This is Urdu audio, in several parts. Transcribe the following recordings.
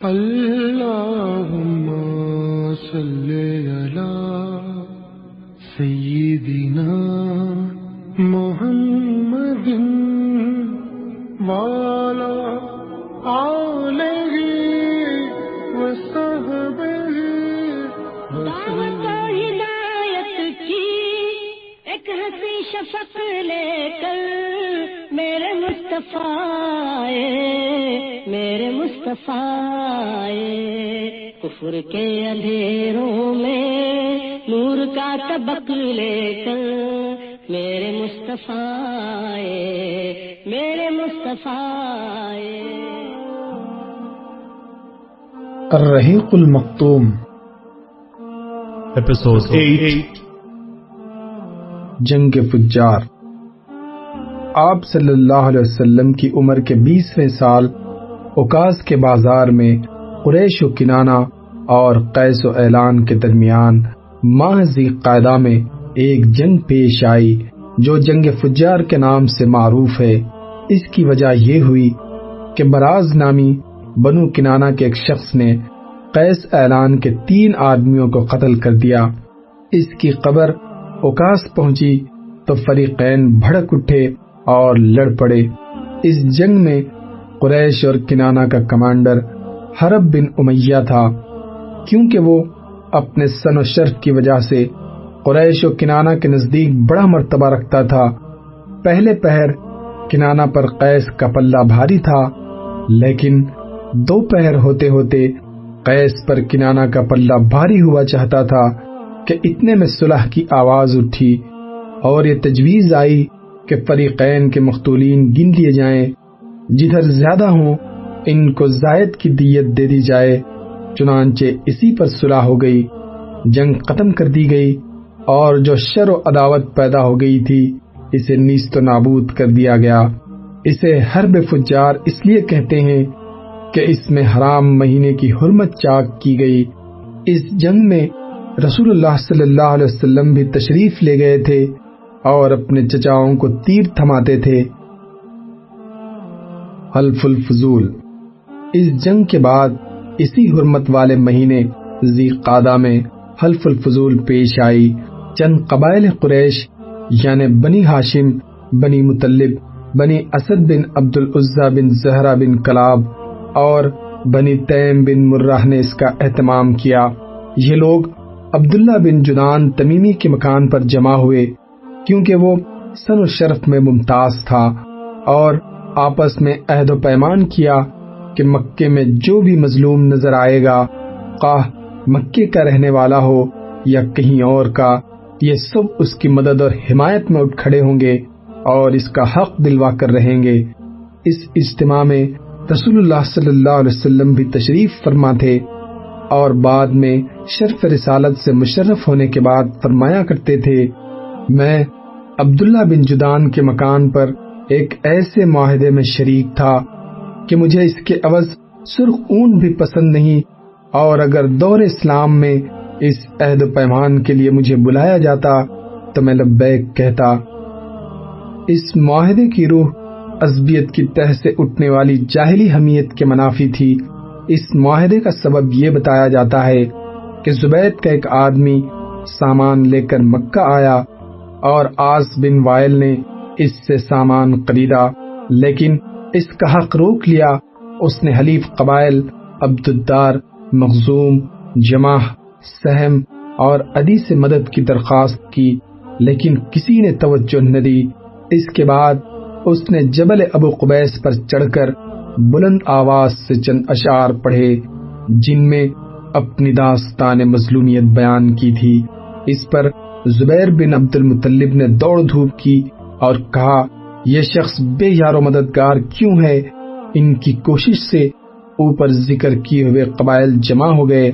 اللهم صل علی سیدنا محمد وعلی آلہ وصحبہ دعوت ہدایت کی ایک ہنسی شفق لے کر میرے مصطفیٰ کفر کے اندھیروں میں نور کا طبق لے کر میرے مصطفیٰ الرحیق المختوم Episode 8. جنگ فجار۔ آپ صلی اللہ علیہ وسلم کی عمر کے 20ویں سال اوکاز کے بازار میں قریش و کنانہ اور قیس و اعلان کے درمیان ماہ ذی قعدہ میں ایک جنگ پیش آئی جو جنگ فجار کے نام سے معروف ہے۔ اس کی وجہ یہ ہوئی کہ براز نامی بنو کنانہ کے ایک شخص نے قیس اعلان کے 3 آدمیوں کو قتل کر دیا۔ اس کی خبر اوکاس پہنچی تو فریقین بھڑک اٹھے اور لڑ پڑے۔ اس جنگ میں قریش اور کنانہ کا کمانڈر حرب بن امیہ تھا۔ کیونکہ وہ اپنے سن و شرف کی وجہ سے قریش و کنانہ کے نزدیک بڑا مرتبہ رکھتا تھا، پہلے پہر کنانہ پر قیس کا پلہ بھاری تھا، لیکن 2 پہر ہوتے ہوتے قیس پر کنانہ کا پلہ بھاری ہوا چاہتا تھا کہ اتنے میں صلح کی آواز اٹھی اور یہ تجویز آئی کہ فریقین کے مقتولین گن لیے جائیں، جدھر زیادہ ہوں ان کو زائد کی دیت دے دی جائے۔ چنانچہ اسی پر صلح ہو گئی، جنگ ختم کر دی گئی اور جو شر و عداوت پیدا ہو گئی تھی اسے نیست و نابود کر دیا گیا۔ اسے حرب فجار اس لیے کہتے ہیں کہ اس میں حرام مہینے کی حرمت چاک کی گئی۔ اس جنگ میں رسول اللہ صلی اللہ علیہ وسلم بھی تشریف لے گئے تھے اور اپنے چچاؤں کو تیر تھماتے تھے۔ حلف الفضول۔ اس جنگ کے بعد اسی حرمت والے مہینے ذی قعدہ میں حلف الفضول پیش آئی۔ چند قبائل قریش یعنی بنی ہاشم، بنی مطلب، بنی اسد بن عبد العزیٰ بن زہرہ بن کلاب اور بنی تیم بن مرہ نے اس کا اہتمام کیا۔ یہ لوگ عبداللہ بن جنان تمیمی کے مکان پر جمع ہوئے کیونکہ وہ سن و شرف میں ممتاز تھا، اور آپس میں عہد و پیمان کیا کہ مکے میں جو بھی مظلوم نظر آئے گا، خواہ مکے کا رہنے والا ہو یا کہیں اور کا، یہ سب اس کی مدد اور حمایت میں اٹھ کھڑے ہوں گے اور اس کا حق دلوا کر رہیں گے۔ اس اجتماع میں رسول اللہ صلی اللہ علیہ وسلم بھی تشریف فرما تھے اور بعد میں شرف رسالت سے مشرف ہونے کے بعد فرمایا کرتے تھے، میں عبداللہ بن جدان کے مکان پر ایک ایسے معاہدے میں شریک تھا کہ مجھے اس کے عوض سرخ اون بھی پسند نہیں، اور اگر دور اسلام میں اس عہد و پیمان کے لیے مجھے بلایا جاتا تو میں لبیک کہتا۔ اس معاہدے کی روح عصبیت کی تہ سے اٹھنے والی جاہلی حمیت کے منافی تھی۔ اس معاہدے کا سبب یہ بتایا جاتا ہے کہ زبید کا ایک آدمی سامان لے کر مکہ آیا اور عاص بن وائل نے اس سے سامان خریدا، لیکن اس کا حق روک لیا۔ اس نے حلیف قبائل عبدالدار، مخزوم، جماح، سہم اور عدی سے مدد کی درخواست کی، لیکن کسی نے توجہ نہ دی۔ اس کے بعد اس نے جبل ابو قبیس پر چڑھ کر بلند آواز سے چند اشعار پڑھے جن میں اپنی داستان مظلومیت بیان کی تھی۔ اس پر زبیر بن عبد المطلب نے دوڑ دھوپ کی اور کہا، یہ شخص بے یار و مددگار کیوں ہے؟ ان کی کوشش سے اوپر ذکر کیے ہوئے قبائل جمع ہو گئے،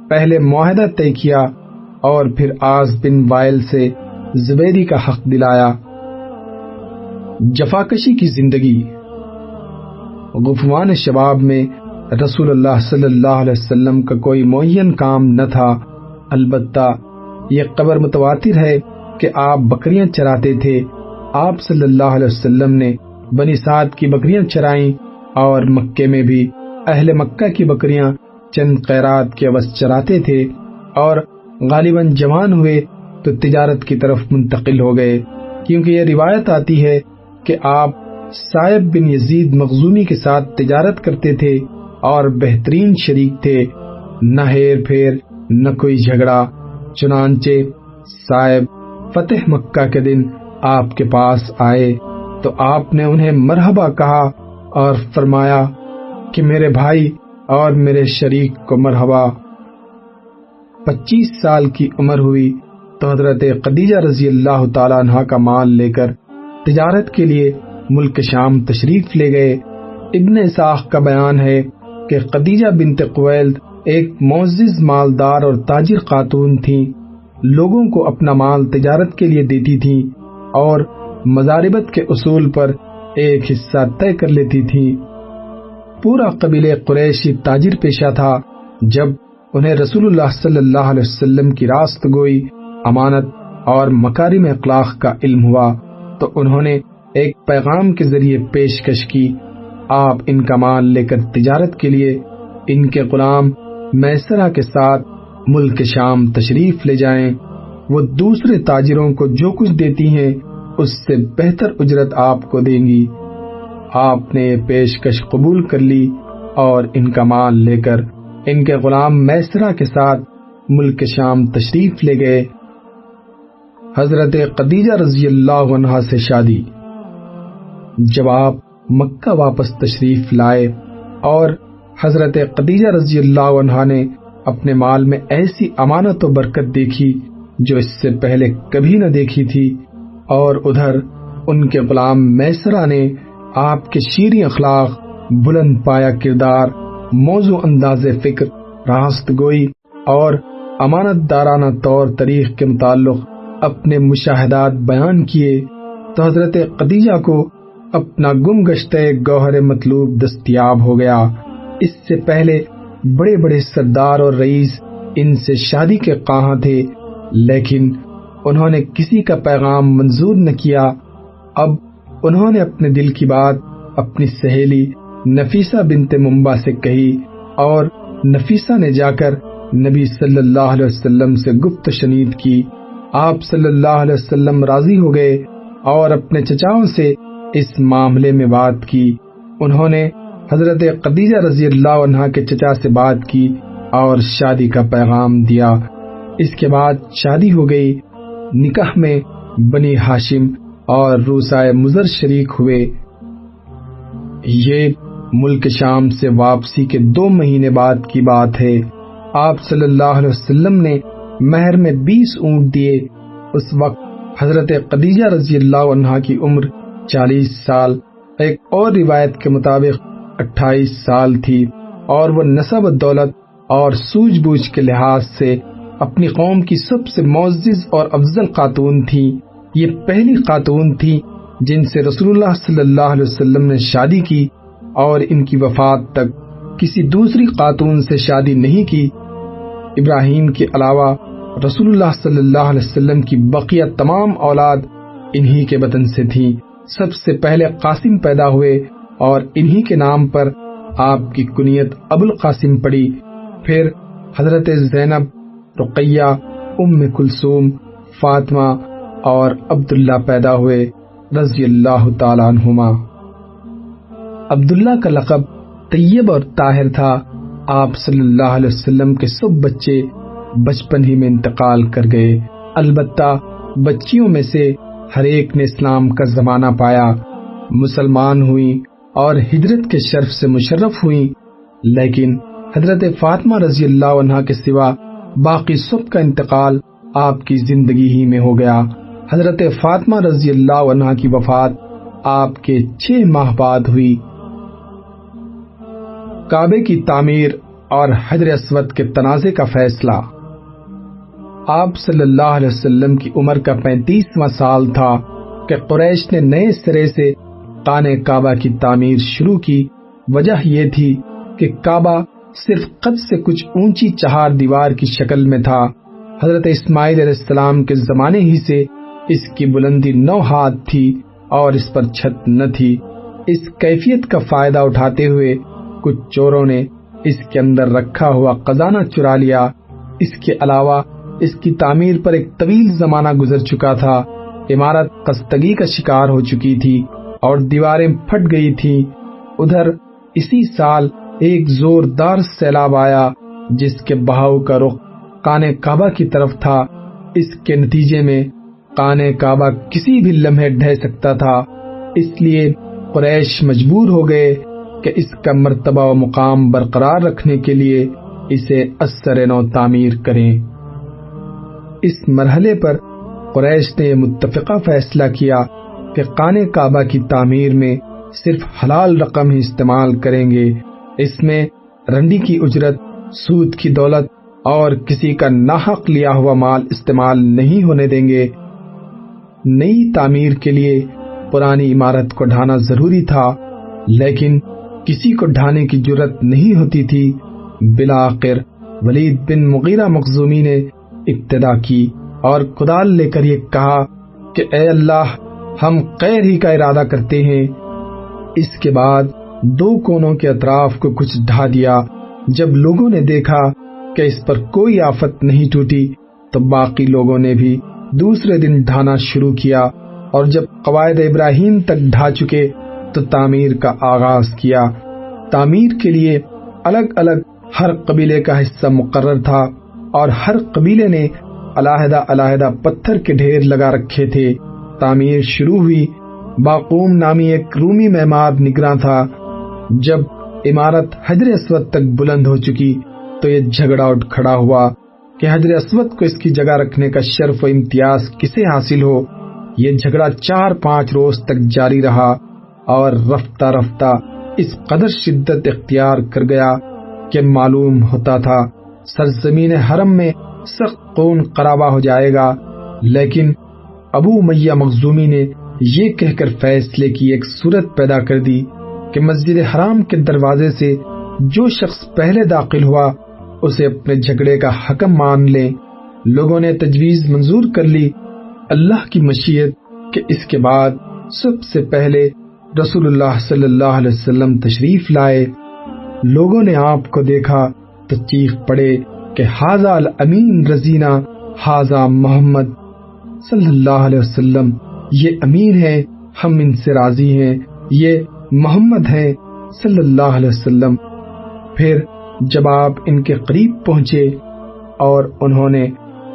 پہلے معاہدہ طے کیا اور پھر عاص بن وائل سے زبیری کا حق دلایا۔ جفاکشی کی زندگی۔ غفوان شباب میں رسول اللہ صلی اللہ علیہ وسلم کا کوئی معین کام نہ تھا، البتہ یہ خبر متواتر ہے کہ آپ بکریاں چراتے تھے۔ آپ صلی اللہ علیہ وسلم نے بنی سعد کی بکریاں چرائیں اور مکے میں بھی اہل مکہ کی بکریاں چند قیرات کے عوض چراتے تھے اور غالباً جوان ہوئے تو تجارت کی طرف منتقل ہو گئے، کیونکہ یہ روایت آتی ہے کہ آپ صائب بن یزید مخزومی کے ساتھ تجارت کرتے تھے اور بہترین شریک تھے، نہ ہیر پھیر نہ کوئی جھگڑا۔ چنانچہ صائب فتح مکہ کے دن آپ کے پاس آئے تو آپ نے انہیں مرحبا کہا اور فرمایا کہ میرے بھائی اور میرے شریک کو مرحبا۔ 25 سال کی عمر ہوئی تو حضرت خدیجہ رضی اللہ تعالیٰ عنہ کا مال لے کر تجارت کے لیے ملک شام تشریف لے گئے۔ ابن اسحاق کا بیان ہے کہ خدیجہ بنت خویلد ایک معزز مالدار اور تاجر خاتون تھیں، لوگوں کو اپنا مال تجارت کے لیے دیتی تھیں اور مضاربت کے اصول پر ایک حصہ طے کر لیتی تھیں۔ پورا قبیلہ قریشی تاجر پیشہ تھا۔ جب انہیں رسول اللہ صلی اللہ علیہ وسلم کی راست گوئی، امانت اور مکارم اخلاق کا علم ہوا تو انہوں نے ایک پیغام کے ذریعے پیشکش کی، آپ ان کا مال لے کر تجارت کے لیے ان کے غلام میسرہ کے ساتھ ملک شام تشریف لے جائیں، وہ دوسرے تاجروں کو جو کچھ دیتی ہیں اس سے بہتر اجرت آپ کو دیں گی۔ آپ نے یہ پیشکش قبول کر لی اور ان کا مال لے کر ان کے غلام میسرہ کے ساتھ ملک شام تشریف لے گئے۔ حضرت خدیجہ رضی اللہ عنہا سے شادی۔ جب آپ مکہ واپس تشریف لائے اور حضرت خدیجہ رضی اللہ عنہا نے اپنے مال میں ایسی امانت و برکت دیکھی جو اس سے پہلے کبھی نہ دیکھی تھی، اور ادھر ان کے غلام میسرہ نے آپ کے شیریں اخلاق، بلند پایا کردار، موزوں انداز فکر، راست گوئی اور امانت دارانہ طور طریق کے متعلق اپنے مشاہدات بیان کیے تو حضرت خدیجہ کو اپنا گم گشتہ گوہر مطلوب دستیاب ہو گیا۔ اس سے پہلے بڑے بڑے سردار اور رئیس ان سے شادی کے خواہاں تھے، لیکن انہوں نے کسی کا پیغام منظور نہ کیا۔ اب انہوں نے اپنے دل کی بات اپنی سہیلی نفیسہ بنت منبع سے کہی اور نفیسہ نے جا کر نبی صلی اللہ علیہ وسلم سے گفت و شنید کی۔ آپ صلی اللہ علیہ وسلم راضی ہو گئے اور اپنے چچاؤں سے اس معاملے میں بات کی۔ انہوں نے حضرت خدیجہ رضی اللہ عنہا کے چچا سے بات کی اور شادی کا پیغام دیا۔ اس کے بعد شادی ہو گئی۔ نکاح میں بنی ہاشم اور روسائے مضر شریک ہوئے۔ یہ ملک شام سے واپسی کے 2 مہینے بعد کی بات ہے۔ آپ صلی اللہ علیہ وسلم نے مہر میں 20 اونٹ دیے۔ اس وقت حضرت خدیجہ رضی اللہ عنہا کی عمر 40 سال، ایک اور روایت کے مطابق 28 سال تھی، اور وہ نسب و دولت اور سوجھ بوجھ کے لحاظ سے اپنی قوم کی سب سے معزز اور افضل خاتون تھی۔ یہ پہلی خاتون تھی جن سے رسول اللہ صلی اللہ علیہ وسلم نے شادی کی، اور ان کی وفات تک کسی دوسری خاتون سے شادی نہیں کی۔ ابراہیم کے علاوہ رسول اللہ صلی اللہ علیہ وسلم کی بقیہ تمام اولاد انہی کے بطن سے تھیں۔ سب سے پہلے قاسم پیدا ہوئے اور انہی کے نام پر آپ کی کنیت ابو القاسم پڑی۔ پھر حضرت زینب، رقیہ، ام کلثوم، فاطمہ اور عبداللہ پیدا ہوئے رضی اللہ تعالیٰ عنہما۔ عبداللہ کا لقب طیب اور طاہر تھا۔ آپ صلی اللہ علیہ وسلم کے سب بچے بچپن ہی میں انتقال کر گئے، البتہ بچیوں میں سے ہر ایک نے اسلام کا زمانہ پایا، مسلمان ہوئیں اور ہجرت کے شرف سے مشرف ہوئیں، لیکن حضرت فاطمہ رضی اللہ عنہا کے سوا باقی سب کا انتقال آپ کی زندگی ہی میں ہو گیا۔ حضرت فاطمہ رضی اللہ عنہا کی وفات آپ کے 6 ماہ بعد ہوئی۔ کعبے کی تعمیر اور حجر اسود کے تنازع کا فیصلہ۔ آپ صلی اللہ علیہ وسلم کی عمر کا 35واں سال تھا کہ قریش نے نئے سرے سے خانہ کعبہ کی تعمیر شروع کی۔ وجہ یہ تھی کہ کعبہ صرف قد سے کچھ اونچی 4 دیوار کی شکل میں تھا۔ حضرت اسماعیل علیہ السلام کے زمانے ہی سے اس کی بلندی 9 ہاتھ تھی اور اس پر چھت نہ تھی۔ اس کیفیت کا فائدہ اٹھاتے ہوئے کچھ چوروں نے اس کے اندر رکھا ہوا خزانہ چرا لیا۔ اس کے علاوہ اس کی تعمیر پر ایک طویل زمانہ گزر چکا تھا۔ عمارت خستگی کا شکار ہو چکی تھی اور دیواریں پھٹ گئی تھیں۔ ادھر اسی سال ایک زوردار سیلاب آیا جس کے بہاؤ کا رخ خانہ کعبہ کی طرف تھا۔ اس کے نتیجے میں خانہ کعبہ کسی بھی لمحے ڈھہ سکتا تھا، اس لیے قریش مجبور ہو گئے کہ اس کا مرتبہ و مقام برقرار رکھنے کے لیے اسے ازسر نو تعمیر کریں۔ اس مرحلے پر قریش نے متفقہ فیصلہ کیا کہ خانہ کعبہ کی تعمیر میں صرف حلال رقم ہی استعمال کریں گے، اس میں رنڈی کی اجرت، سود کی دولت اور کسی کا ناحق لیا ہوا مال استعمال نہیں ہونے دیں گے۔ نئی تعمیر کے لیے پرانی عمارت کو ڈھانا ضروری تھا، لیکن کسی کو ڈھانے کی جرت نہیں ہوتی تھی۔ بالآخر ولید بن مغیرہ مخزومی نے ابتدا کی اور کدال لے کر یہ کہا کہ اے اللہ، ہم خیر ہی کا ارادہ کرتے ہیں۔ اس کے بعد دو کونوں کے اطراف کو کچھ ڈھا دیا۔ جب لوگوں نے دیکھا کہ اس پر کوئی آفت نہیں ٹوٹی تو باقی لوگوں نے بھی دوسرے دن ڈھانا شروع کیا، اور جب قواعد ابراہیم تک ڈھا چکے تو تعمیر کا آغاز کیا۔ تعمیر کے لیے الگ الگ ہر قبیلے کا حصہ مقرر تھا اور ہر قبیلے نے علیحدہ علیحدہ پتھر کے ڈھیر لگا رکھے تھے۔ تعمیر شروع ہوئی۔ باقوم نامی ایک رومی معمار نگراں تھا۔ جب عمارت حجر اسود تک بلند ہو چکی تو یہ جھگڑا اٹھ کھڑا ہوا کہ حجر اسود کو اس کی جگہ رکھنے کا شرف و امتیاز کسے حاصل ہو۔ یہ جھگڑا 4-5 روز تک جاری رہا اور رفتہ رفتہ اس قدر شدت اختیار کر گیا کہ معلوم ہوتا تھا سرزمین حرم میں سخت خون خرابہ ہو جائے گا۔ لیکن ابو امیہ مخزومی نے یہ کہہ کر فیصلے کی ایک صورت پیدا کر دی کہ مسجد حرام کے دروازے سے جو شخص پہلے داخل ہوا اسے اپنے جھگڑے کا حکم مان لیں۔ لوگوں نے تجویز منظور کر لی۔ اللہ کی مشیت کہ اس کے بعد سب سے پہلے رسول اللہ صلی اللہ علیہ وسلم تشریف لائے۔ لوگوں نے آپ کو دیکھا تو چیخ پڑے کہ ھذا الامین رضینا، ھذا محمد صلی اللہ علیہ وسلم، یہ امیر ہیں، ہم ان سے راضی ہیں، یہ محمد ہیں صلی اللہ علیہ وسلم۔ پھر جب آپ ان کے قریب پہنچے اور انہوں نے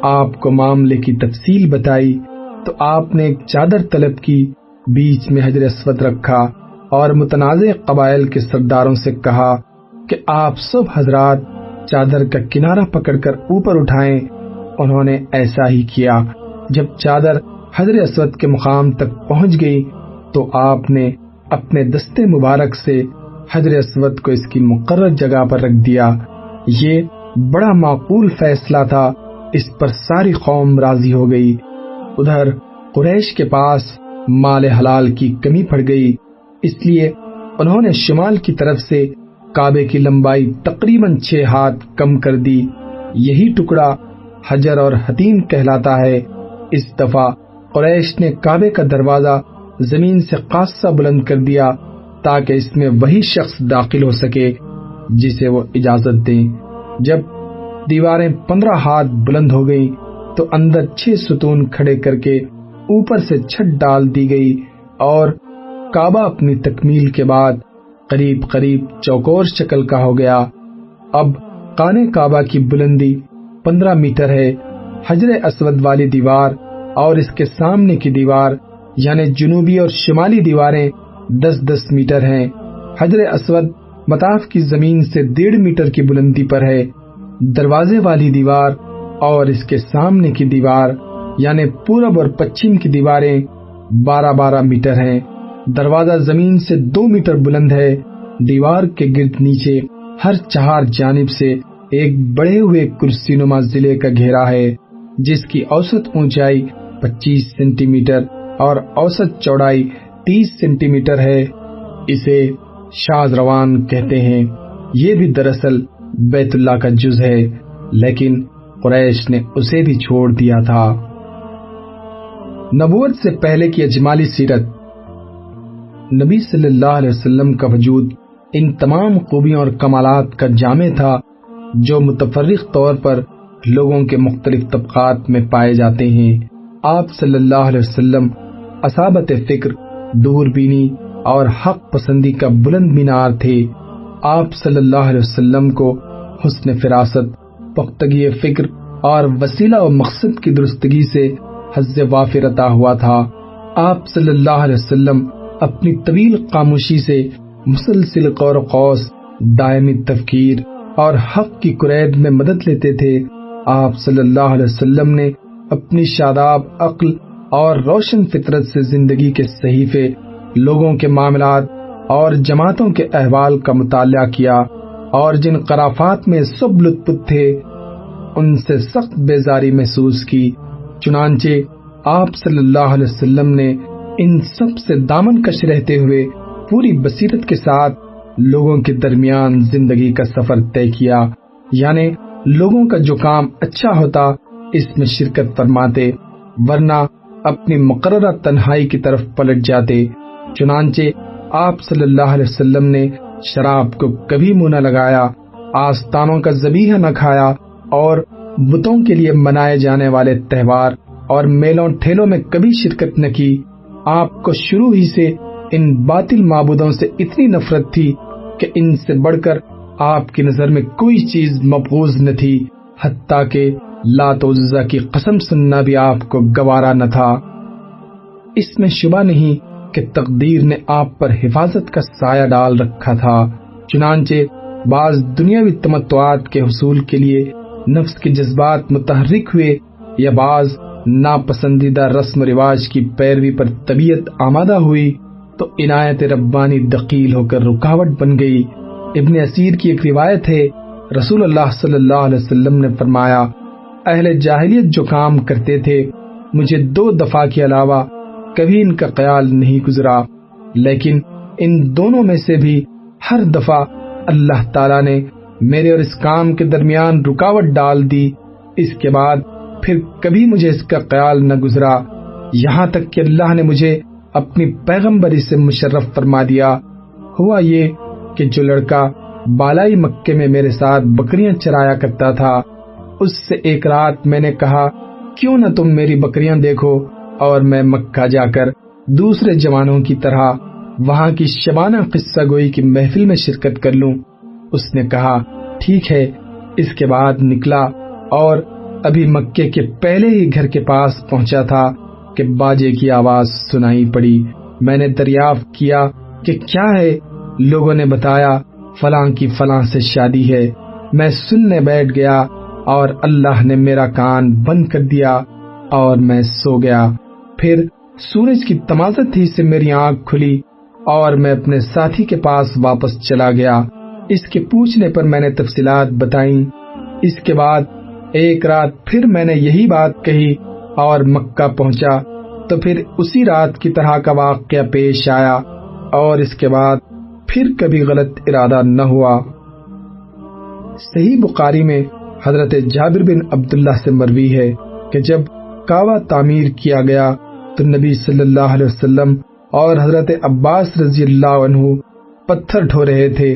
آپ کو معاملے کی تفصیل بتائی تو آپ نے ایک چادر طلب کی، بیچ میں حجر اسود رکھا اور متنازع قبائل کے سرداروں سے کہا کہ آپ سب حضرات چادر کا کنارہ پکڑ کر اوپر اٹھائیں۔ انہوں نے ایسا ہی کیا۔ جب چادر حجر اسود کے مقام تک پہنچ گئی تو آپ نے اپنے دستے مبارک سے حجر اسود کو اس کی مقرر جگہ پر رکھ دیا۔ یہ بڑا معقول فیصلہ تھا، اس پر ساری قوم راضی ہو گئی۔ ادھر قریش کے پاس مال حلال کی کمی پڑ گئی، اس لیے انہوں نے شمال کی طرف سے کعبے کی لمبائی تقریباً 6 ہاتھ کم کر دی۔ یہی ٹکڑا حجر اور حتیم کہلاتا ہے۔ اس دفعہ قریش نے کعبے کا دروازہ زمین سے خاصا بلند کر دیا تاکہ اس میں وہی شخص داخل ہو سکے جسے وہ اجازت دیں۔ جب دیواریں 15 ہاتھ بلند ہو گئیں تو اندر 6 ستون کھڑے کر کے اوپر سے چھت ڈال دی گئی اور کعبہ اپنی تکمیل کے بعد قریب قریب چوکور شکل کا ہو گیا۔ اب خانہ کعبہ کی بلندی 15 میٹر ہے۔ حجر اسود والی دیوار اور اس کے سامنے کی دیوار یعنی جنوبی اور شمالی دیواریں 10-10 میٹر ہیں۔ حجر اسود مطاف کی زمین سے 1.5 میٹر کی بلندی پر ہے۔ دروازے والی دیوار اور اس کے سامنے کی دیوار یعنی پورب اور پچھم کی دیواریں 12-12 میٹر ہیں۔ دروازہ زمین سے 2 میٹر بلند ہے۔ دیوار کے گرد نیچے ہر 4 جانب سے ایک بڑے ہوئے کرسی نما ضلع کا گھیرا ہے جس کی اوسط اونچائی 25 سینٹی میٹر اور اوسط چوڑائی 30 سینٹی میٹر ہے۔ اسے شاذ روان کہتے ہیں۔ یہ بھی دراصل بیت اللہ کا جز ہے، لیکن قریش نے اسے بھی چھوڑ دیا تھا۔ نبوت سے پہلے کی اجمالی سیرت۔ نبی صلی اللہ علیہ وسلم کا وجود ان تمام خوبیوں اور کمالات کا جامع تھا جو متفرق طور پر لوگوں کے مختلف طبقات میں پائے جاتے ہیں۔ آپ صلی اللہ علیہ وسلم اصابت فکر، دور بینی اور حق پسندی کا بلند مینار تھے۔ آپ صلی اللہ علیہ وسلم کو حسن فراست، پختگی فکر اور وسیلہ و مقصد کی درستگی سے حظ وافر عطا ہوا تھا۔ آپ صلی اللہ علیہ وسلم اپنی طویل خاموشی سے مسلسل غور و خوض، دائمی تفکیر اور حق کی قرید میں مدد لیتے تھے۔ آپ صلی اللہ علیہ وسلم نے اپنی شاداب عقل اور روشن فطرت سے زندگی کے صحیفے، لوگوں کے معاملات اور جماعتوں کے احوال کا مطالعہ کیا، اور جن خرافات میں سب لطف تھے ان سے سخت بیزاری محسوس کی۔ چنانچہ آپ صلی اللہ علیہ وسلم نے ان سب سے دامن کش رہتے ہوئے پوری بصیرت کے ساتھ لوگوں کے درمیان زندگی کا سفر طے کیا، یعنی لوگوں کا جو کام اچھا ہوتا اس میں شرکت فرماتے، ورنہ اپنی مقررہ تنہائی کی طرف پلٹ جاتے۔ چنانچہ آپ صلی اللہ علیہ وسلم نے شراب کو کبھی منہ نہ لگایا، آستانوں کا ذبیحہ نہ کھایا، اور بتوں کے لیے منائے جانے والے تہوار اور میلوں ٹھیلوں میں کبھی شرکت نہ کی۔ آپ کو شروع ہی سے ان باطل معبودوں سے اتنی نفرت تھی کہ ان سے بڑھ کر آپ کی نظر میں کوئی چیز مبغوض نہ تھی، حتیٰ کہ لات و عزا کی قسم سننا بھی آپ کو گوارا نہ تھا۔ اس میں شبہ نہیں کہ تقدیر نے آپ پر حفاظت کا سایہ ڈال رکھا تھا۔ چنانچہ بعض دنیاوی تمتعات کے حصول کے لیے نفس کے جذبات متحرک ہوئے، یا بعض ناپسندیدہ رسم و رواج کی پیروی پر طبیعت آمادہ ہوئی تو عنایت ربانی دخیل ہو کر رکاوٹ بن گئی۔ ابن اسیر کی ایک روایت ہے، رسول اللہ صلی اللہ علیہ وسلم نے فرمایا، اہل جاہلیت جو کام کرتے تھے مجھے 2 دفعہ کے علاوہ کبھی ان کا خیال نہیں گزرا، لیکن ان دونوں میں سے بھی ہر دفعہ اللہ تعالیٰ نے میرے اور اس کام کے درمیان رکاوٹ ڈال دی۔ اس کے بعد پھر کبھی مجھے اس کا خیال نہ گزرا، یہاں تک کہ اللہ نے مجھے اپنی پیغمبری سے مشرف فرما دیا۔ ہوا یہ کہ جو لڑکا بالائی مکے میں میرے ساتھ بکریاں چرایا کرتا تھا، اس سے ایک رات میں نے کہا، کیوں نہ تم میری بکریاں دیکھو اور میں مکہ جا کر دوسرے جوانوں کی طرح وہاں کی شبانہ قصہ گوئی کی محفل میں شرکت کر لوں۔ اس نے کہا ٹھیک ہے۔ اس کے بعد نکلا اور ابھی مکے کے پہلے ہی گھر کے پاس پہنچا تھا کہ باجے کی آواز سنائی پڑی۔ میں نے دریافت کیا کہ کیا ہے؟ لوگوں نے بتایا فلاں کی فلاں سے شادی ہے۔ میں سننے بیٹھ گیا اور اللہ نے میرا کان بند کر دیا اور میں سو گیا۔ پھر سورج کی تمازت ہی سے میری آنکھ کھلی اور میں اپنے ساتھی کے پاس واپس چلا گیا۔ اس کے پوچھنے پر میں نے تفصیلات بتائیں۔ اس کے بعد ایک رات پھر میں نے یہی بات کہی اور مکہ پہنچا تو پھر اسی رات کی طرح کا واقعہ پیش آیا، اور اس کے بعد پھر کبھی غلط ارادہ نہ ہوا۔ صحیح بخاری میں حضرت جابر بن عبداللہ سے مروی ہے کہ جب کعبہ تعمیر کیا گیا تو نبی صلی اللہ علیہ وسلم اور حضرت عباس رضی اللہ عنہ پتھر ڈھو رہے تھے۔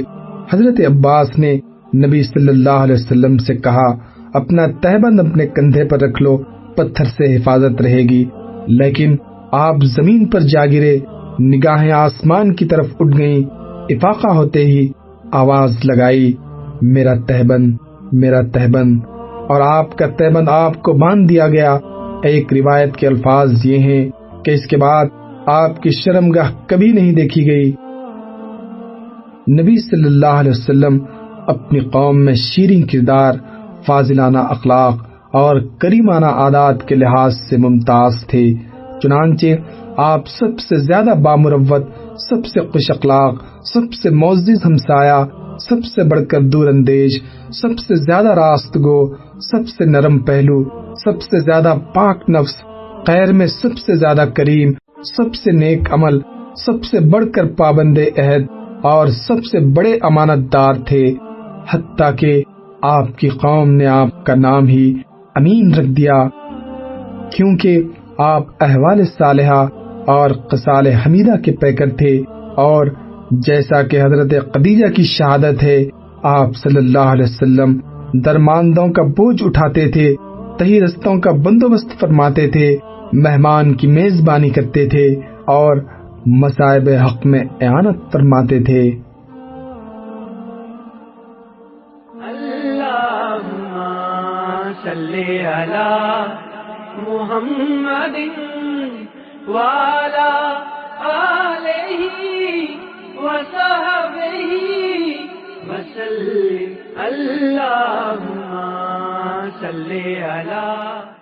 حضرت عباس نے نبی صلی اللہ علیہ وسلم سے کہا، اپنا تہبند اپنے کندھے پر رکھ لو، پتھر سے حفاظت رہے گی۔ لیکن آپ زمین پر جا گرے، نگاہیں آسمان کی طرف اٹھ گئیں۔ افاقہ ہوتے ہی آواز لگائی، میرا تہبند، میرا تہبند، اور آپ کا تہبند آپ کو باندھ دیا گیا۔ ایک روایت کے الفاظ یہ ہیں کہ اس کے بعد آپ کی شرمگاہ کبھی نہیں دیکھی گئی۔ نبی صلی اللہ علیہ وسلم اپنی قوم میں شیریں کردار، فاضلانہ اخلاق اور کریمانہ عادات کے لحاظ سے ممتاز تھے۔ چنانچہ آپ سب سے زیادہ بامروت، سب سے خوش اخلاق، سب سے معزز ہمسایہ، سب سے بڑھ کر دور اندیش، سب سے زیادہ راست گو، سب سے نرم پہلو، سب سے زیادہ پاک نفس، خیر میں سب سے زیادہ کریم، سب سے نیک عمل، سب سے بڑھ کر پابند عہد اور سب سے بڑے امانت دار تھے، حتیٰ کہ آپ کی قوم نے آپ کا نام ہی امین رکھ دیا، کیونکہ آپ احوال صالحہ اور خصال حمیدہ کے پیکر تھے اور جیسا کہ حضرت خدیجہ کی شہادت ہے، آپ صلی اللہ علیہ وسلم درماندوں کا بوجھ اٹھاتے تھے، تہی رستوں کا بندوبست فرماتے تھے، مہمان کی میزبانی کرتے تھے اور مصائب حق میں اعانت فرماتے تھے۔ اللہم صلی علی محمد وعلی آلہ وصحبہ وسلم۔ اللہم صلی علی